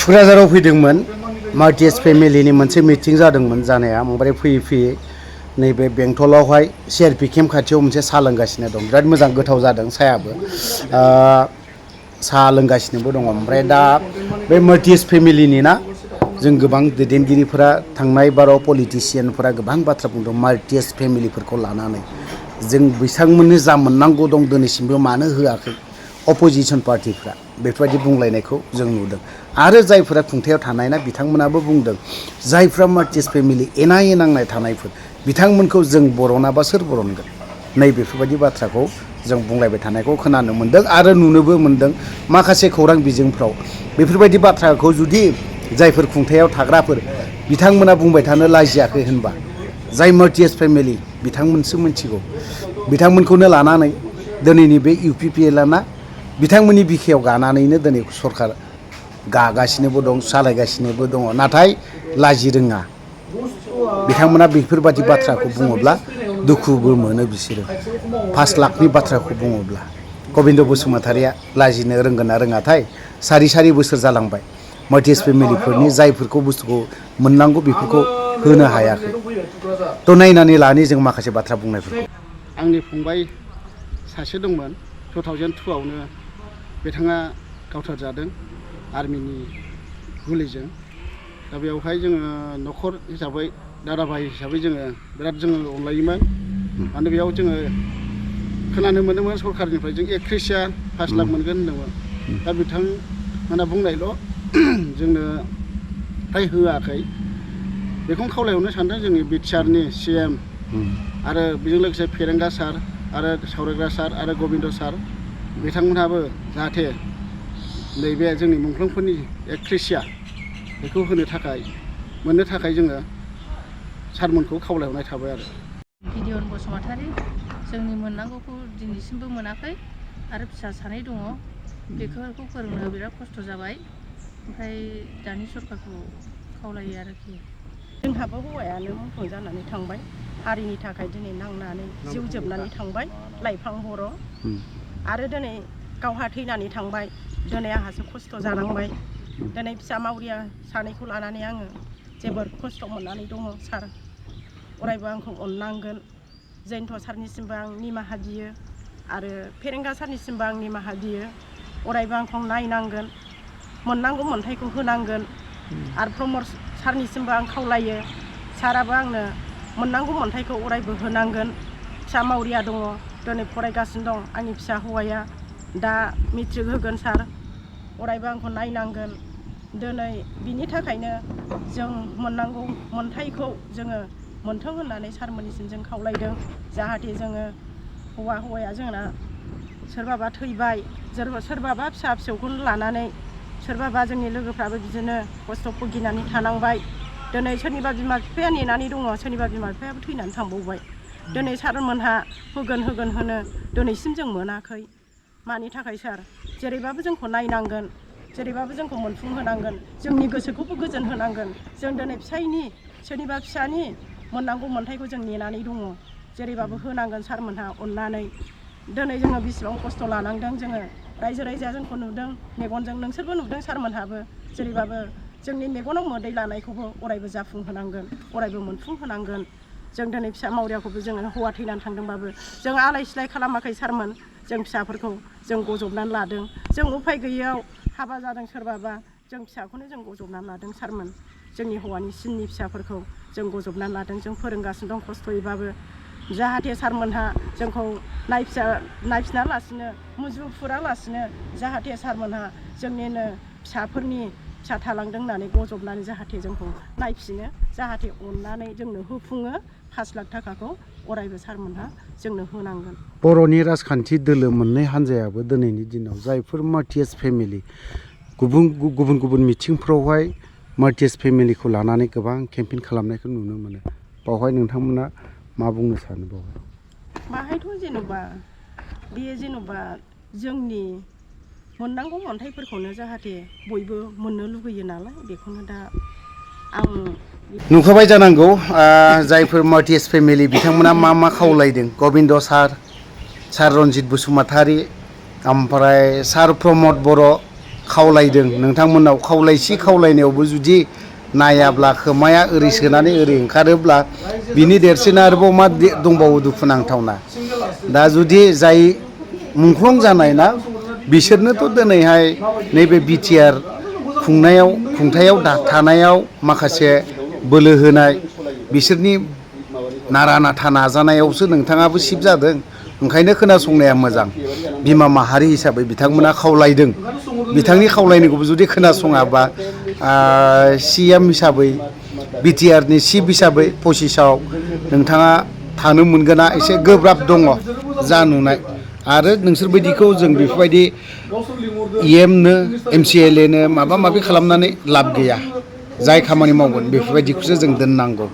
थुक्राझाराव फैदोंमोन मार्टिएस फेमिलिनि मोनसे मिटिं जादोंमोन जानाया ओमफ्राय फैयै फैयै नैबे बेंटलावहाय सिआरपि केम्प खाथियाव मोनसे साहा लोंगासिनो दं बिराद मोजां गोथाव जादों साहायाबो साहा लोंगासिनोबो दङ ओमफ्राय दा बे मार्टिएस फेमिलिनि ना जों गोबां दैदेनगिरिफोरा थांनाय बाराव पलिटिशियानफोरा गोबां बाथ्रा बुंदों मार्टिएस फेमिलिफोरखौ लानानै जों बिथांमोननो जा मोननांगौ दं दिनैसिमबो मानो होआखै अपोजिशन पार्टिफ्रा बेफोरबायदि बुंलायनायखौ जों नुदों आरो जायफोरा खुंथायाव थानाय ना बिथांमोनाबो बुंदों जायफ्रा मार्टिएस फेमिलि एनायै नांनाय थानायफोर बिथांमोनखौ जों बरनाबा सोर बरनगोन नै बेफोरबायदि बाथ्राखौ जों बुंलायबाय थानायखौ खोनानो मोन्दों आरो नुनोबो मोन्दों माखासे खौरां बिजोंफ्राव बेफोरबायदि बाथ्राखौ जुदि जायफोर खुंथायाव थाग्राफोर बिथांमोना बुंबाय थानो लाजियाखै होनबा जाय मार्टिएस फेमिलि बिथांमोनसो मिथिगौ बिथांमोनखौनो लानानै दिनैनि बे इउपिपिएलआ ना बिथांमोननि बिखायाव गानानैनो दिनै सरकार गागासिनोबो दं सालायगासिनोबो दङ नाथाय लाजि रोङा बिथांमोना बेफोरबायदि बाथ्राखौ बुङोब्ला दुखुबो मोनो बिसोरो 5 लाखनि बाथ्राखौ बुङोब्ला गबिन्द बसुमतारिया लाजिनो रोंगोन ना रोङाथाय सारि सारि बोसोर जालांबाय मार्टिएस फेमिलिफोरनि जायफोरखौ बुस्थुखौ मोननांगौ बेफोरखौ होनो हायाखै थ' नायनानै लानि जों माखासे बाथ्रा बुंनायफोरखौ आंनि फंबाय सासे दंमोन 2002 आवनो बिथाङा गावथारजादों आर्मिनि गुलिजों दा बेवहाय जोङो न'खर हिसाबै दादाभाइ हिसाबै जोङो बिराद जोङो अनलायोमोन माने बेयाव जोङो खोनानो मोनदोंमोन सरकारनिफ्राय जों 1 क्रिसिया 5 लाख मोनगोन होनदोंमोन दा बिथांमोना बुंनायल' जोंनो फ्राय होआखै बेखौनो खावलायहरनो सानदों जोंनि बिटिआरनि CM आरो बेजों लोगोसे फेरेंगा सार आरो सावरायग्रा सार आरो गबिन्द सार बिथांमोनहाबो जाहाथे नैबे जोंनि मुंख्लंफोरनि 1 क्रिसिया बेखौ होनो थाखाय मोननो थाखाय जोङो सारमोनखौ खावलायहरनाय थाबाय आरो गिदियन बसुमतारी जोंनि मोननांगौखौ दिनैसिमबो मोनाखै आरो फिसा सानै दङ बेफोरखौ फोरोंनो बिराद खस्थ' जाबाय ओमफ्राय दानि सरकारखौ खावलायो आरोखि जोंहाबो हौवायानो मुंख्लं जानानै थांबाय हारिनि थाखाय दिनै नांनानै जिउ जोबनानै थांबाय लाइफां बर' आरो दिनै गावहा थैनानै थांबाय दिनै आंहासो खस्थ' जानांबाय दिनै फिसा मावरिया सानैखौ लानानै आङो जोबोर खस्थ' मोननानै दङ सार अरायबो आंखौ अननांगोन जयन्त सारनिसिमबो आं निमाहा बियो आरो फेरेंगा सारनिसिमबो आं निमाहा बियो अरायबो आंखौ नायनांगोन मोननांगौ मोन्थायखौ होनांगोन आरो प्रमद सारनिसिमबो आं खावलायो साराबो आंनो मोननांगौ मोन्थायखौ अरायबो होनांगोन फिसा मावरिया दङ दिनै फरायगासिनो दं आंनि फिसा हौवाया दा मेट्रिक होगोन सार अरायबो आंखौ नायनांगोन दिनै बिनि थाखायनो जों मोननांगौ मोन्थायखौ जोङो मोन्थों होननानै सारमोननिसिम जों खावलायदों जाहाथे जोङो हौवाया जोंना सोरबाबा थैबाय सोरबाबा फिसा फिसौखौनो लानानै सोरबाबा जोंनि लोगोफ्राबो बिदिनो खस्थ' भुगिनानै थानांबाय दिनै सोरनिबा बिमा बिफाया नेनानै दङ सोरनिबा बिमा बिफायाबो थैनानै थांबावबाय दिनै सारमोनहा होगोन होनो दिनैसिम जों मोनाखै मानि थाखाय सार जेरैबाबो जोंखौ नायनांगोन जेरैबाबो जोंखौ मोनफुंहोनांगोन जोंनि गोसोखौबो गोजोन होनांगोन जों दिनै फिसायनि सोरनिबा फिसानि मोननांगौ मोन्थायखौ जों नेनानै दङ जेरैबाबो होनांगोन सारमोनहा अननानै दिनै जोङो बेसेबां खस्थ' लानांदों जोङो रायजो राजाया जोंखौ नुदों मेगनजों नोंसोरबो नुदों सारमोनहाबो जेरैबाबो जोंनि मेगनाव मोदै लानायखौबो अरायबो जाफुंहोनांगोन अरायबो मोनफुंहोनांगोन जों दिनै फिसा मावरियाखौबो जोङो हौवा थैनानै थांदोंबाबो जों आलाय सिलाय खालामाखै सारमोन जों फिसाफोरखौ जों गजबनानै लादों जों उफाय गैयैयाव हाबा जादों सोरबाबा जों फिसाखौनो जों गजबनानै लादों सारमोन जोंनि हौवानि सिननि फिसाफोरखौ जों गजबनानै लादों जों फोरोंगासिनो दं खस्थ'यैबाबो जाहाथे सारमोनहा जोंखौ नायफिनालासिनो मुजुफुरालासिनो जाहाथे सारमोनहा जोंनिनो फिसाफोरनि फिसा थालांदों होननानै गजबनानै जाहाथे जोंखौ नायफिनो जाहाथे अननानै जोंनो होफुङो 5 लाख थाखाखौ अरायबो सारमोनहा जोंनो होनांगोन बर'नि राजखान्थि दोलो मोननै हान्जायाबो दिनैनि दिनाव जायफोर मार्टिएस फेमिलि गुबुन मिथिंफ्रावहाय मार्टिएस फेमिलिखौ लानानै गोबां केम्पेइन खालामनायखौ नुनो मोनो बावहाय नोंथांमोना मा बुंनो सानो बाहायथ' जेनेबा जोंनि मोननांगौ मोन्थायफोरखौनो जाहाथे बयबो मोननो लुगैयो नालाय बेखौनो दा आं नुखाबाय जानांगौ जायफोर मार्टिएस फेमिलि बिथांमोना मा खावलायदों गबिन्द सार रन्जित बसुमतारी ओमफ्राय सार प्रमद बर' खावलायदों नोंथांमोनाव खावलायनायावबो जुदि नायाब्ला खोमाया ओरै सोनानै ओरै ओंखारोब्ला बिनि देरसिन आरोबाव मा दंबावो दुखुनांथावना दा जुदि जाय मुंख्लं जानाय ना बिसोरनोथ' दिनैहाय नैबे बिटिआर खुंथायाव थानायाव माखासे बोलो होनाय बिसोरनि नारा नाथा नाजानायावसो नोंथाङाबो सिब जादों ओंखायनो खोनासंनाया मोजां बिमा माहारि हिसाबै बिथांमोना खावलायदों बिथांनि खावलायनायखौबो जुदि खोनासङाबा CM हिसाबै बिटिआरनि चिफ हिसाबै पसिसाव नोंथाङा थानो मोनगोना एसे गोब्राब दङ जा नुनाय आरो नोंसोरबायदिखौ जों बेफोरबायदि EMनो MCLAनो माबा माबि खालामनानै लाब गैया जाय खामानि मावगोन बेफोरबायदिखौसो जों दोननांगौ